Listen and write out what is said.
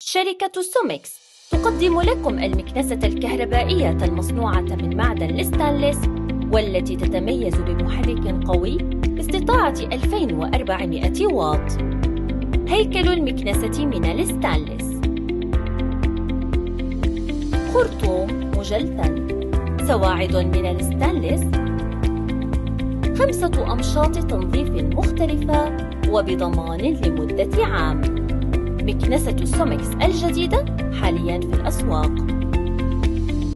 شركة سومكس تقدم لكم المكنسة الكهربائية المصنوعة من معدن الستانلس، والتي تتميز بمحرك قوي باستطاعة 2400 واط. هيكل المكنسة من الستانلس: خرطوم مجلثن، سواعد من الستانلس، 5 أمشاط تنظيف مختلفة وبضمان لمدة عام. مكنسة سومكس الجديدة حالياً في الأسواق.